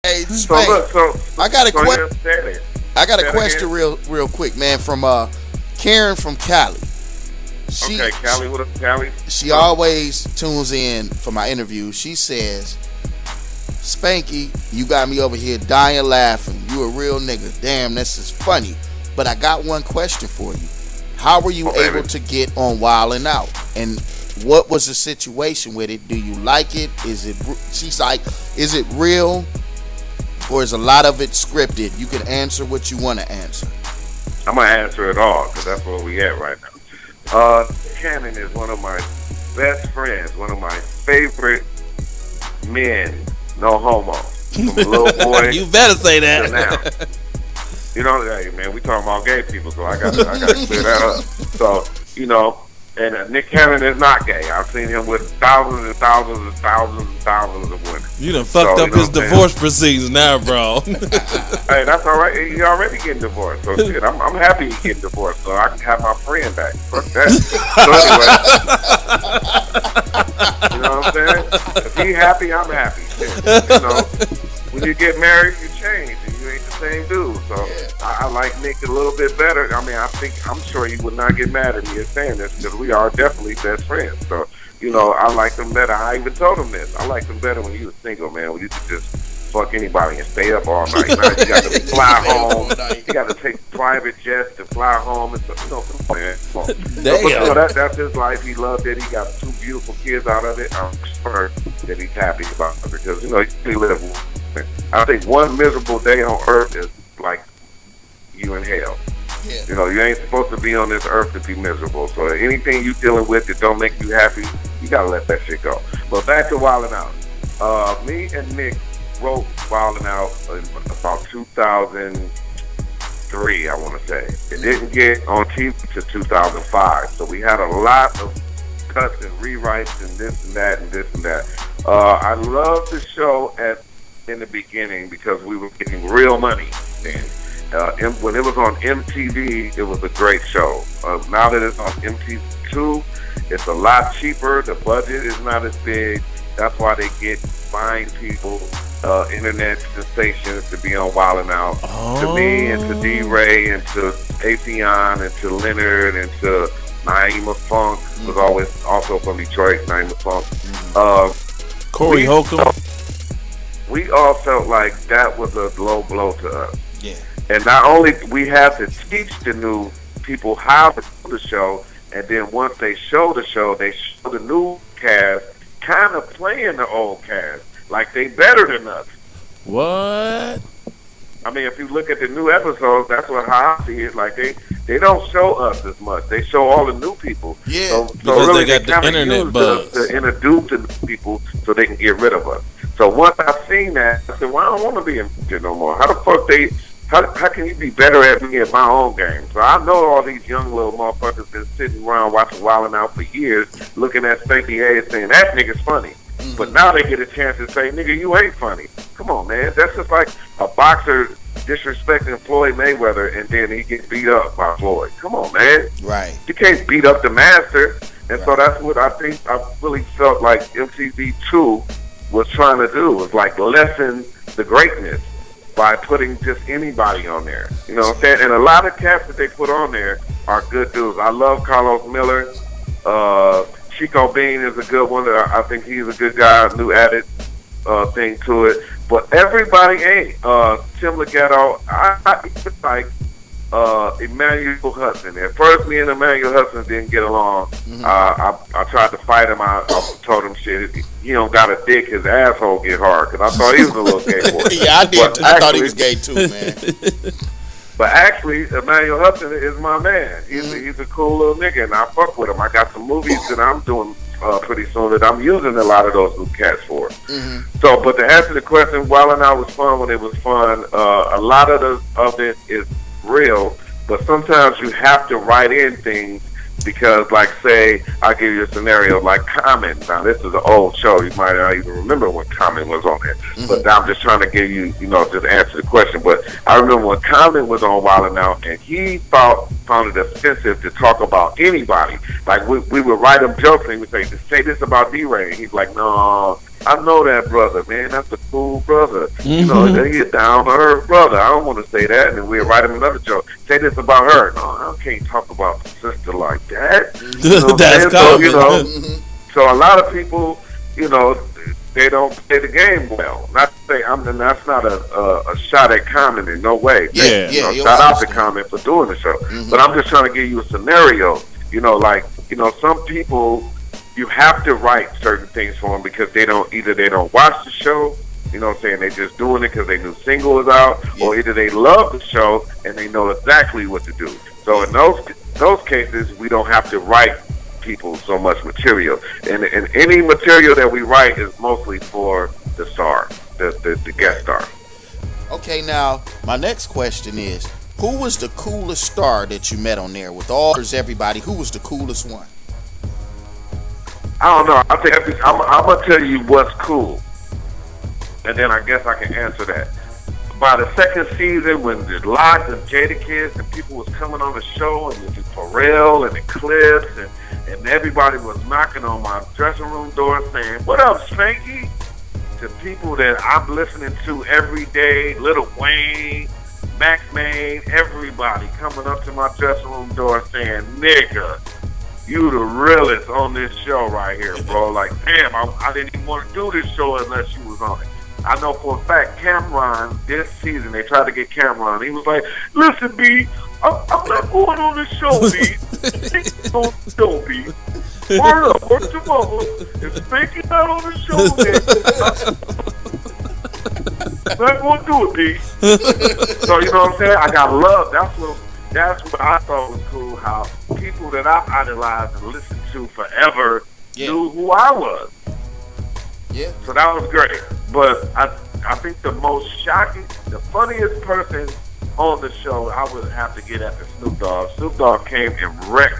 Hey, So Spank, look, I got a so question. you said it. I got a Say it question again. real quick, man, from Karen from Cali. She Okay, Callie, what up, Callie? she always tunes in for my interviews. She says, Spanky, you got me over here dying laughing. You a real nigga. Damn, this is funny. But I got one question for you. How were you able to get on Wildin Out? And what was the situation with it? Do you like it? Is it? She's like, is it real, or is a lot of it scripted? You can answer what you want to answer. I'm gonna answer it all because that's where we at right now. Cannon is one of my best friends, one of my favorite men. No homo. From a little boy You better say to now. that. You know, hey man, we talking about gay people, so I got to clear that up. So, you know, and Nick Cannon is not gay. I've seen him with thousands and thousands and thousands and thousands of women. You done fucked up his divorce proceedings now, bro. Hey, that's all right. He already getting divorced, so shit. I'm happy he getting divorced, so I can have my friend back. Fuck that. So anyway, you know what I'm saying? If he happy, I'm happy. Shit. You know, when you get married, you change, and you ain't the same dude. So I like Nick a little bit better. I mean, I'm sure he would not get mad at me as saying this because we are definitely best friends. So, you know, I like them better. I even told him this. I like them better when you were single, man. When you could just fuck anybody and stay up all night. Now you got to fly home. You got to take private jets to fly home and stuff. You know, come on, man. Come on. Damn. But, you know, that's his life. He loved it. He got 2 beautiful kids out of it. I'm sure that he's happy about it because, you know, he lived. I think one miserable day on earth is like you in hell. Yeah. You know, you ain't supposed to be on this earth to be miserable. So anything you dealing with that don't make you happy, you gotta let that shit go. But back to Wildin Out. Me and Nick wrote Wildin Out in about 2003, I want to say. It didn't get on TV to 2005, so we had a lot of cuts and rewrites and this and that and this and that. I loved the show in the beginning because we were getting real money then. When it was on MTV, it was a great show. Now that it's on MTV2, it's a lot cheaper. The budget is not as big. That's why they get fine people, internet sensations to be on Wildin Out. To me and to D-Ray and to Atheon and to Leonard and to Naima Funk was always also from Detroit, Naima Funk. Corey Holcomb. We all felt like that was a low blow to us. Yeah. And not only we have to teach the new people how to do the show, and then once they show the show, they show the new cast kind of playing the old cast like they better than us. What? I mean, if you look at the new episodes, that's what how I see it. Like they don't show us as much. They show all the new people. Yeah. So Because really they got the kinda internet use buzz. us to introduce the new people so they can get rid of us. So once I've seen that, I said, well, I don't want to be in shit no more. How the fuck how can you be better at me at my own game? So I know all these young little motherfuckers been sitting around watching Wildin Out for years, looking at Spanky Hayes saying, that nigga's funny. Mm-hmm. But now they get a chance to say, nigga, you ain't funny. Come on, man. That's just like a boxer disrespecting Floyd Mayweather and then he gets beat up by Floyd. Come on, man. Right. You can't beat up the master. And so that's what I think I really felt like MTV2 was trying to do, was like lessen the greatness by putting just anybody on there. You know what I'm saying? And a lot of cats that they put on there are good dudes. I love Carlos Miller. Chico Bean is a good one. I think he's a good guy, new added thing to it. But everybody ain't. Tim Legato, it's like Emmanuel Hudson. At first, me and Emmanuel Hudson didn't get along. Mm-hmm. I tried to fight him. I told him shit. He don't got a dick. His asshole get hard because I thought he was a little gay boy. Yeah, I did. I thought he was gay too, man. But actually, Emmanuel Hudson is my man. He's a cool little nigga, and I fuck with him. I got some movies that I'm doing pretty soon that I'm using a lot of those new cats for. Mm-hmm. So, but to answer the question, Wildin Out was fun when it was fun. A lot of it is real, but sometimes you have to write in things because, like, say, I'll give you a scenario like Common. Now, this is an old show. You might not even remember when Common was on there. Mm-hmm. But I'm just trying to give you, just answer the question. But I remember when Common was on Wildin Out, and he found it offensive to talk about anybody. Like, we would write him jokes, and he would say this about D-Ray. And he's like, no, I know that brother, man. That's a cool brother. You know, he a down to earth brother. I don't want to say that, and we'll write him another joke. Say this about her. No, I can't talk about the sister like that. You know That's so, you know, so a lot of people, you know, they don't play the game well. Not to say that's not a shot at Common in no way. Yeah. You know, shout out to Common for doing the show. But I'm just trying to give you a scenario. You know, like, you know, some people, you have to write certain things for them because they don't watch the show, you know what I'm saying, they just doing it because their new single is out, or either they love the show and they know exactly what to do. So in those cases, we don't have to write people so much material. And any material that we write is mostly for the star, the guest star. Okay, now, my next question is, who was the coolest star that you met on there? With all everybody, who was the coolest one? I don't know. I think I'm gonna tell you what's cool, and then I guess I can answer that. By the second season, when the lots of Jadakiss and people was coming on the show, and the Pharrell and the Clips, and everybody was knocking on my dressing room door saying, "What up, Spanky?" To people that I'm listening to every day, Lil Wayne, Mac Main, everybody coming up to my dressing room door saying, "Nigga, you the realest on this show right here, bro." Like, damn, I didn't even want to do this show unless you was on it. I know for a fact, Cameron, this season, they tried to get Cameron. He was like, "Listen, B, I'm not going on this show, B. Don't show, B. Word up, word to mother. If Spanky's not on the show, then I'm not going to do it, B." So, you know what I'm saying? I got love. That's what I thought was cool, how people that I've idolized and listened to forever knew who I was. Yeah. So that was great. But I think the most shocking, the funniest person on the show, I would have to get at the Snoop Dogg. Snoop Dogg came and wrecked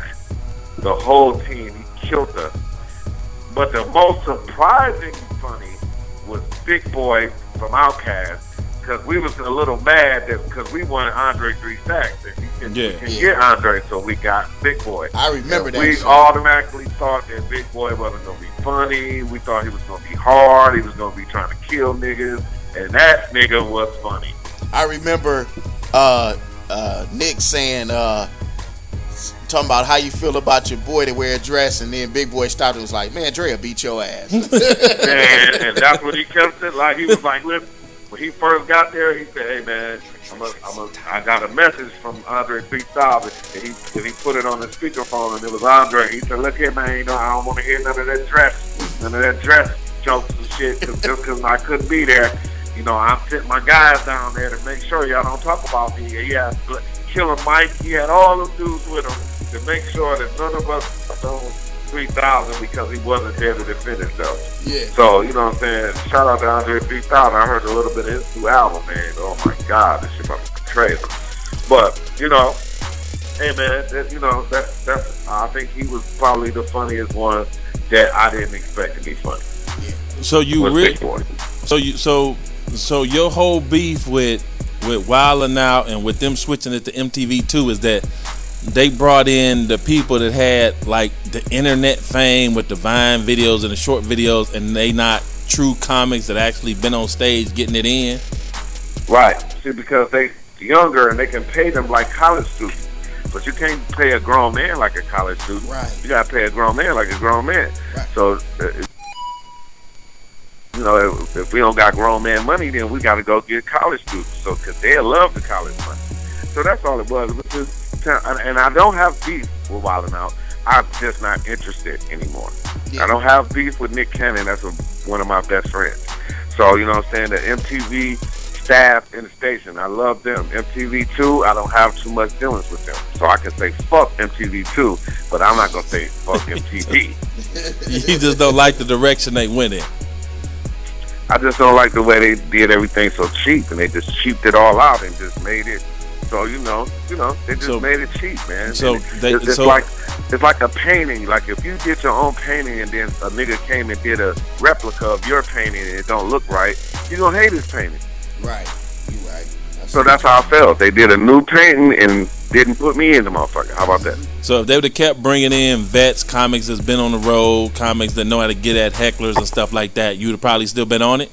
the whole team. He killed us. But the most surprising funny was Big Boy from Outkast. Because we was a little mad that because we wanted Andre 3 Stacks, and he couldn't get Andre, so we got Big Boy. I remember that. We automatically thought that Big Boy wasn't gonna be funny. We thought he was gonna be hard. He was gonna be trying to kill niggas, and that nigga was funny. I remember Nick saying, talking about how you feel about your boy to wear a dress, and then Big Boy stopped and was like, "Man, Dre will beat your ass." Man, and that's what he kept saying. Like, he was like, "Listen." When he first got there, he said, "Hey man, I got a message from Andre 3000," and he put it on the speakerphone, and it was Andre. He said, "Look here, man, you know I don't want to hear none of that dress jokes and shit, just because I couldn't be there. You know, I'm sitting my guys down there to make sure y'all don't talk about me." He had Killer Mike. He had all them dudes with him to make sure that none of us don't 3000 because he wasn't there to defend himself. Yeah. So, you know what I'm saying? Shout out to Andre 3000. I heard a little bit of his new album, man. Oh my God, this shit about to be crazy. But, you know, hey man, that's I think he was probably the funniest one that I didn't expect to be funny. Yeah. So you really, so your whole beef with Wildin Out and with them switching it to MTV2 is that they brought in the people that had like the internet fame with the Vine videos and the short videos, and they not true comics that actually been on stage getting it in. Right. See, because they younger and they can pay them like college students, but you can't pay a grown man like a college student. Right. You gotta pay a grown man like a grown man. Right. So, you know, if we don't got grown man money, then we got to go get college students. So, because they love the college money. So that's all it was. It was just, and I don't have beef with Wildin Out. I'm just not interested anymore. Yeah. I don't have beef with Nick Cannon. That's one of my best friends. So, you know what I'm saying? The MTV staff in the station, I love them. MTV2, I don't have too much dealings with them. So I can say fuck MTV2, but I'm not going to say fuck MTV. You just don't like the direction they went in. I just don't like the way they did everything so cheap, and they just cheaped it all out and just made it. So you know, they just made it cheap, man. So it's like a painting. Like if you get your own painting and then a nigga came and did a replica of your painting and it don't look right, you gonna hate his painting. Right. You right. So that's how I felt. They did a new painting and didn't put me in the motherfucker. How about that? So if they would have kept bringing in vets, comics that's been on the road, comics that know how to get at hecklers and stuff like that, you'd have probably still been on it?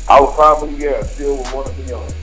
I would probably, still would want to be on it.